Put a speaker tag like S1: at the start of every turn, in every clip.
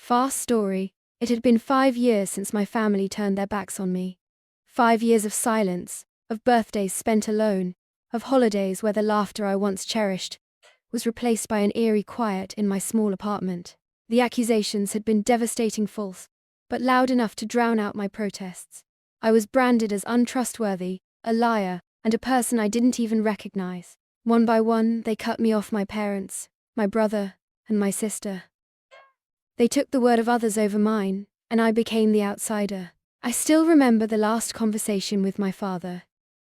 S1: Fast story. It had been 5 years since my family turned their backs on me. 5 years of silence, of birthdays spent alone, of holidays where the laughter I once cherished was replaced by an eerie quiet in my small apartment. The accusations had been devastating false, but loud enough to drown out my protests. I was branded as untrustworthy, a liar, and a person I didn't even recognize. One by one, they cut me off my parents, my brother, and my sister. They took the word of others over mine, and I became the outsider. I still remember the last conversation with my father.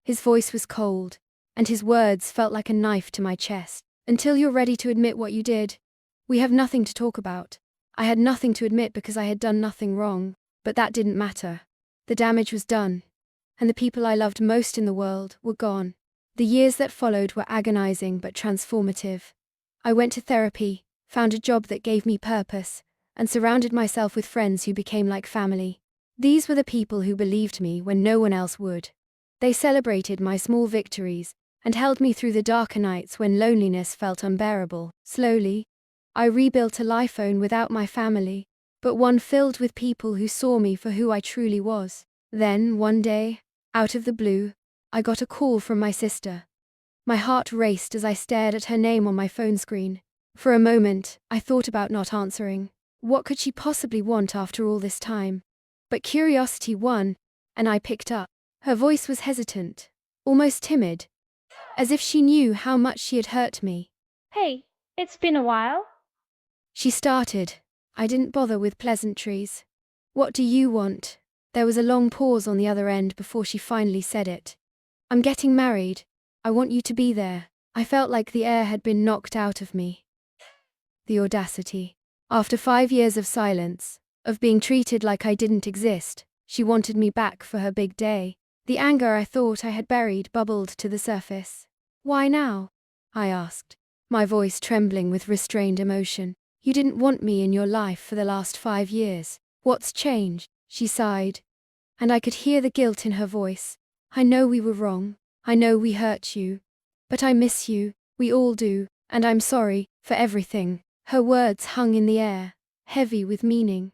S1: His voice was cold, and his words felt like a knife to my chest. Until you're ready to admit what you did, we have nothing to talk about. I had nothing to admit because I had done nothing wrong, but that didn't matter. The damage was done, and the people I loved most in the world were gone. The years that followed were agonizing but transformative. I went to therapy, found a job that gave me purpose, and surrounded myself with friends who became like family. These were the people who believed me when no one else would. They celebrated my small victories and held me through the darker nights when loneliness felt unbearable. Slowly, I rebuilt a life without my family, but one filled with people who saw me for who I truly was. Then, one day, out of the blue, I got a call from my sister. My heart raced as I stared at her name on my phone screen. For a moment, I thought about not answering. What could she possibly want after all this time? But curiosity won, and I picked up. Her voice was hesitant, almost timid, as if she knew how much she had hurt me.
S2: Hey, it's been a while.
S1: She started. I didn't bother with pleasantries. What do you want? There was a long pause on the other end before she finally said it. I'm getting married. I want you to be there. I felt like the air had been knocked out of me. The audacity. After 5 years of silence, of being treated like I didn't exist, she wanted me back for her big day. The anger I thought I had buried bubbled to the surface. Why now? I asked, my voice trembling with restrained emotion. You didn't want me in your life for the last 5 years. What's changed? She sighed, and I could hear the guilt in her voice. I know we were wrong. I know we hurt you. But I miss you. We all do. And I'm sorry for everything. Her words hung in the air, heavy with meaning.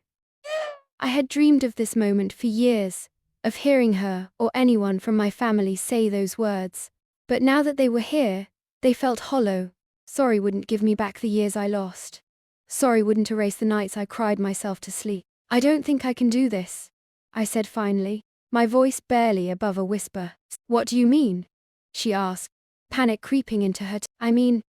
S1: I had dreamed of this moment for years, of hearing her or anyone from my family say those words. But now that they were here, they felt hollow. Sorry wouldn't give me back the years I lost. Sorry wouldn't erase the nights I cried myself to sleep. I don't think I can do this, I said finally, my voice barely above a whisper. What do you mean? She asked, panic creeping into her. I mean,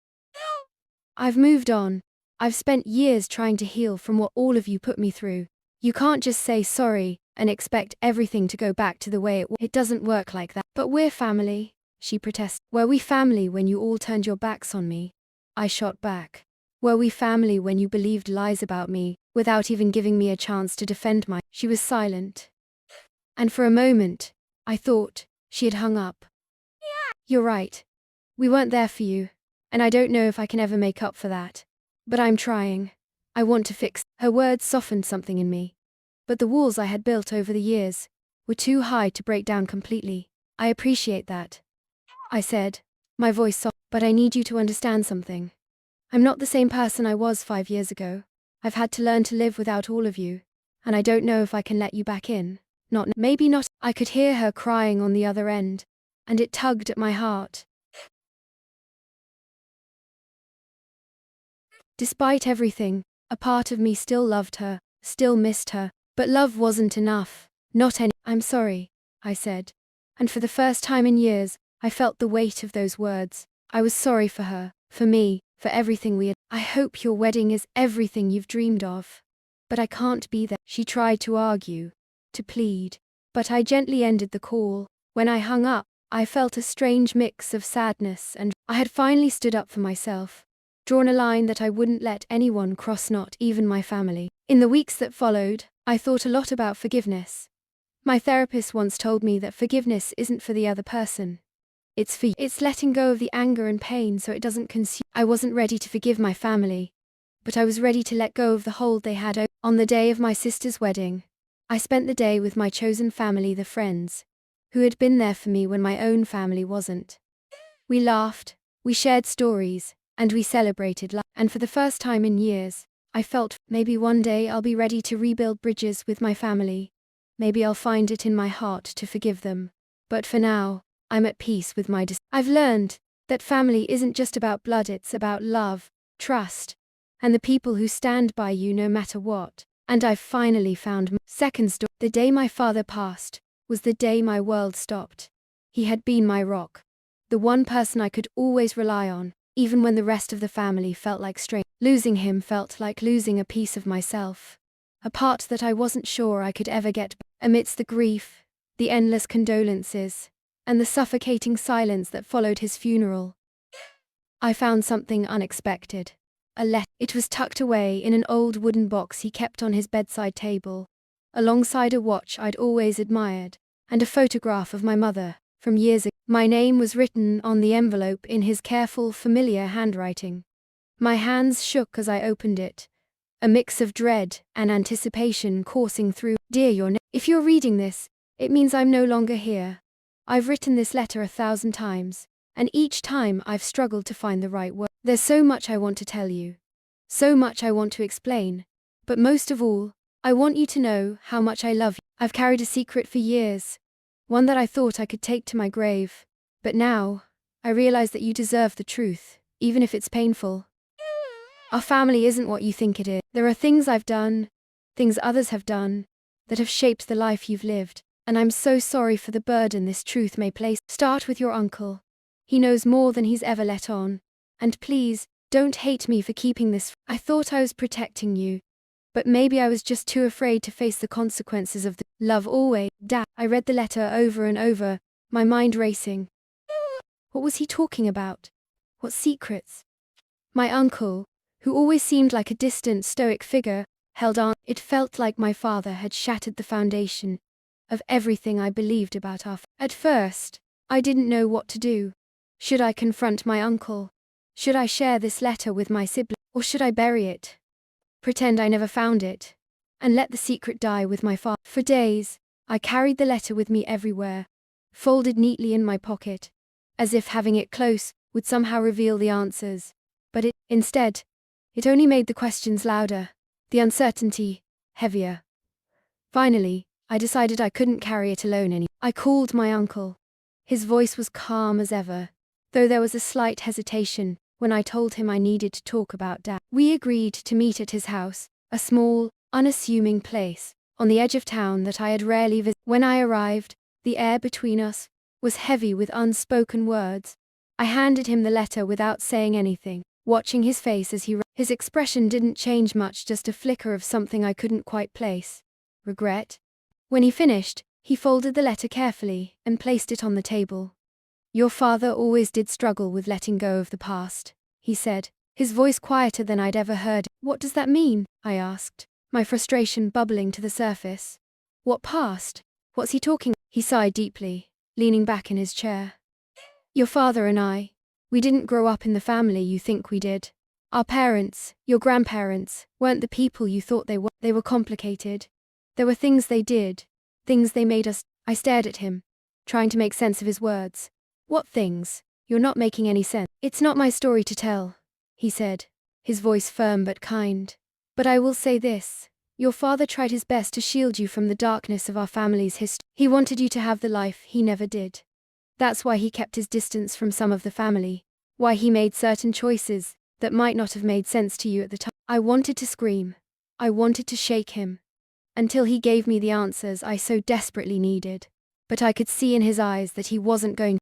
S1: I've moved on. I've spent years trying to heal from what all of you put me through. You can't just say sorry and expect everything to go back to the way it was. It doesn't work like that. But we're family, she protested. Were we family when you all turned your backs on me? I shot back. Were we family when you believed lies about me, without even giving me a chance to defend my... She was silent. And for a moment, I thought she had hung up. You're right. We weren't there for you, and I don't know if I can ever make up for that. But I'm trying. I want to fix. Her words softened something in me. But the walls I had built over the years were too high to break down completely. I appreciate that, I said, my voice soft. But I need you to understand something. I'm not the same person I was 5 years ago. I've had to learn to live without all of you, and I don't know if I can let you back in. Maybe not. I could hear her crying on the other end, and it tugged at my heart. Despite everything, a part of me still loved her, still missed her, but love wasn't enough. Not any. I'm sorry, I said. And for the first time in years, I felt the weight of those words. I was sorry for her, for me, for everything we had. I hope your wedding is everything you've dreamed of. But I can't be there. She tried to argue, to plead, but I gently ended the call. When I hung up, I felt a strange mix of sadness and I had finally stood up for myself, drawn a line that I wouldn't let anyone cross, not even my family. In the weeks that followed, I thought a lot about forgiveness. My therapist once told me that forgiveness isn't for the other person. It's for you. It's letting go of the anger and pain so it doesn't consume. I wasn't ready to forgive my family, but I was ready to let go of the hold they had. On the day of my sister's wedding, I spent the day with my chosen family, the friends, who had been there for me when my own family wasn't. We laughed, we shared stories, and we celebrated life. And for the first time in years, I felt maybe one day I'll be ready to rebuild bridges with my family. Maybe I'll find it in my heart to forgive them. But for now, I'm at peace with my decision. I've learned that family isn't just about blood, it's about love, trust, and the people who stand by you no matter what. And I've finally found second story. The day my father passed was the day my world stopped. He had been my rock, the one person I could always rely on, even when the rest of the family felt like strangers. Losing him felt like losing a piece of myself, a part that I wasn't sure I could ever get back. Amidst the grief, the endless condolences, and the suffocating silence that followed his funeral, I found something unexpected. A letter. It was tucked away in an old wooden box he kept on his bedside table, alongside a watch I'd always admired, and a photograph of my mother, from years ago. My name was written on the envelope in his careful, familiar handwriting. My hands shook as I opened it, a mix of dread and anticipation coursing through. Dear if you're reading this, it means I'm no longer here. I've written this letter 1,000 times, and each time I've struggled to find the right word. There's so much I want to tell you, so much I want to explain, but most of all, I want you to know how much I love you. I've carried a secret for years, one that I thought I could take to my grave, but now, I realize that you deserve the truth, even if it's painful. Our family isn't what you think it is. There are things I've done, things others have done, that have shaped the life you've lived, and I'm so sorry for the burden this truth may place. Start with your uncle. He knows more than he's ever let on. And please, don't hate me for keeping this. I thought I was protecting you, but maybe I was just too afraid to face the consequences of the love always. Dad. I read the letter over and over, my mind racing. What was he talking about? What secrets? My uncle, who always seemed like a distant, stoic figure, held on. It felt like my father had shattered the foundation of everything I believed about our At first, I didn't know what to do. Should I confront my uncle? Should I share this letter with my sibling? Or should I bury it? Pretend I never found it? And let the secret die with my father? For days, I carried the letter with me everywhere, folded neatly in my pocket, as if having it close would somehow reveal the answers. But instead, it only made the questions louder, the uncertainty heavier. Finally, I decided I couldn't carry it alone anymore. I called my uncle. His voice was calm as ever, though there was a slight hesitation when I told him I needed to talk about Dad. We agreed to meet at his house, a small, unassuming place on the edge of town that I had rarely visited. When I arrived, the air between us was heavy with unspoken words. I handed him the letter without saying anything, watching his face as he read. His expression didn't change much, just a flicker of something I couldn't quite place. Regret? When he finished, he folded the letter carefully and placed it on the table. Your father always did struggle with letting go of the past, he said, his voice quieter than I'd ever heard. What does that mean? I asked, my frustration bubbling to the surface. What past? What's he talking? He sighed deeply, leaning back in his chair. Your father and I, we didn't grow up in the family you think we did. Our parents, your grandparents, weren't the people you thought they were. They were complicated. There were things they did, things they made us. I stared at him, trying to make sense of his words. What things? You're not making any sense. It's not my story to tell, he said, his voice firm but kind. But I will say this. Your father tried his best to shield you from the darkness of our family's history. He wanted you to have the life he never did. That's why he kept his distance from some of the family, why he made certain choices that might not have made sense to you at the time. I wanted to scream. I wanted to shake him, until he gave me the answers I so desperately needed. But I could see in his eyes that he wasn't going.